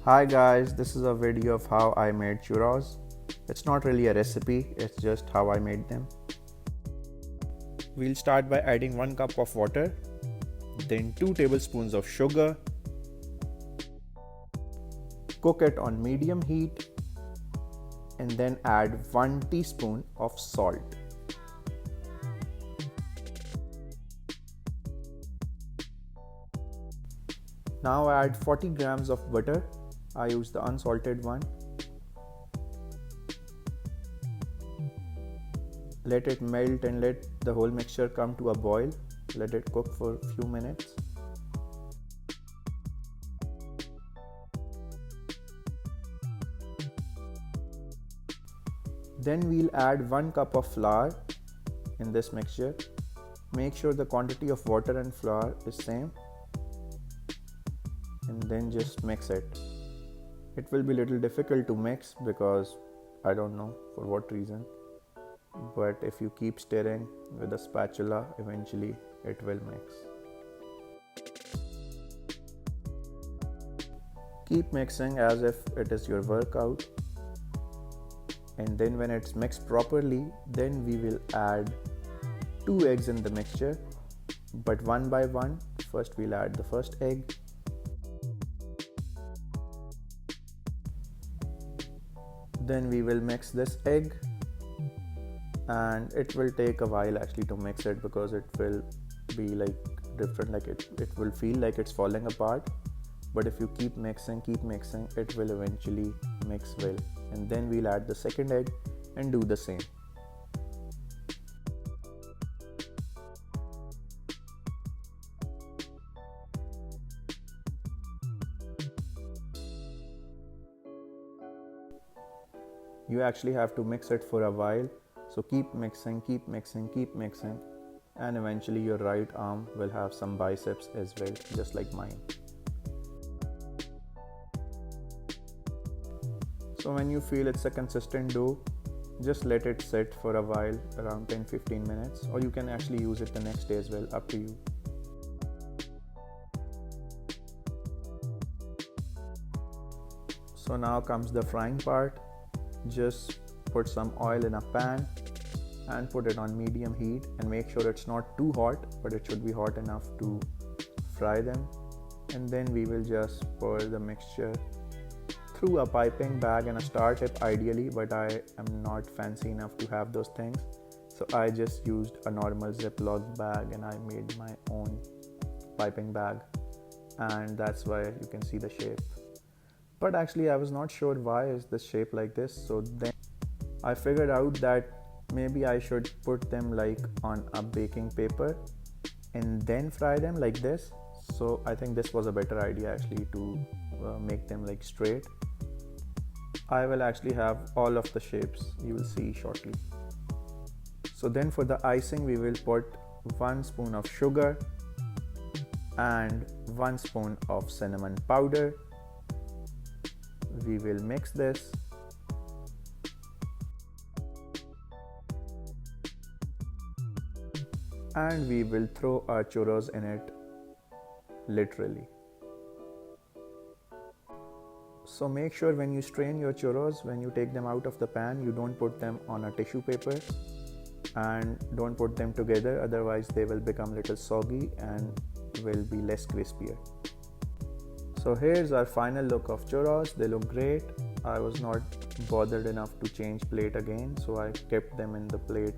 Hi guys, this is a video of how I made churros. It's not really a recipe, it's just how I made them. We'll start by adding 1 cup of water, then 2 tablespoons of sugar. Cook it on medium heat and then add 1 teaspoon of salt. Now add 40 grams of butter. I use the unsalted one. Let it melt and let the whole mixture come to a boil. Let it cook for a few minutes. Then we'll add 1 cup of flour in this mixture. Make sure the quantity of water and flour is same. And then just mix it. It will be a little difficult to mix because I don't know for what reason, but if you keep stirring with a spatula, eventually it will mix. Keep mixing as if it is your workout, and then when it's mixed properly, then we will add 2 eggs in the mixture, but one by one. First we'll add the first egg. Then we will mix this egg, and it will take a while actually to mix it because it will be like different, like it will feel like it's falling apart, but if you keep mixing, it will eventually mix well. And then we'll add the second egg and do the same. You actually have to mix it for a while, so keep mixing, and eventually your right arm will have some biceps as well, just like mine. So when you feel it's a consistent dough, just let it sit for a while, around 10-15 minutes, or you can actually use it the next day as well, up to you. So now comes the frying part. Just put some oil in a pan and put it on medium heat, and make sure it's not too hot, but it should be hot enough to fry them. And then we will just pour the mixture through a piping bag and a star tip ideally, but I am not fancy enough to have those things, so I just used a normal Ziploc bag and I made my own piping bag, and that's why you can see the shape. But actually I was not sure why is this shape like this, so then I figured out that maybe I should put them like on a baking paper and then fry them like this. So I think this was a better idea actually, to make them like straight. I will actually have all of the shapes, you will see shortly. So then for the icing, we will put 1 spoon of sugar and 1 spoon of cinnamon powder. We will mix this. And we will throw our churros in it, literally. So make sure when you strain your churros, when you take them out of the pan, you don't put them on a tissue paper and don't put them together, otherwise they will become little soggy and will be less crispier. So here's our final look of churros. They look great. I was not bothered enough to change plate again, so I kept them in the plate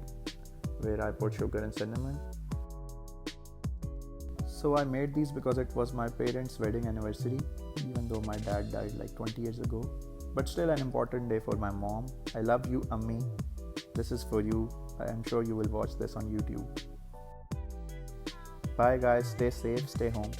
where I put sugar and cinnamon. So I made these because it was my parents' wedding anniversary, even though my dad died like 20 years ago, but still an important day for my mom. I love you, Ammi. This is for you. I am sure you will watch this on YouTube. Bye guys, stay safe, stay home.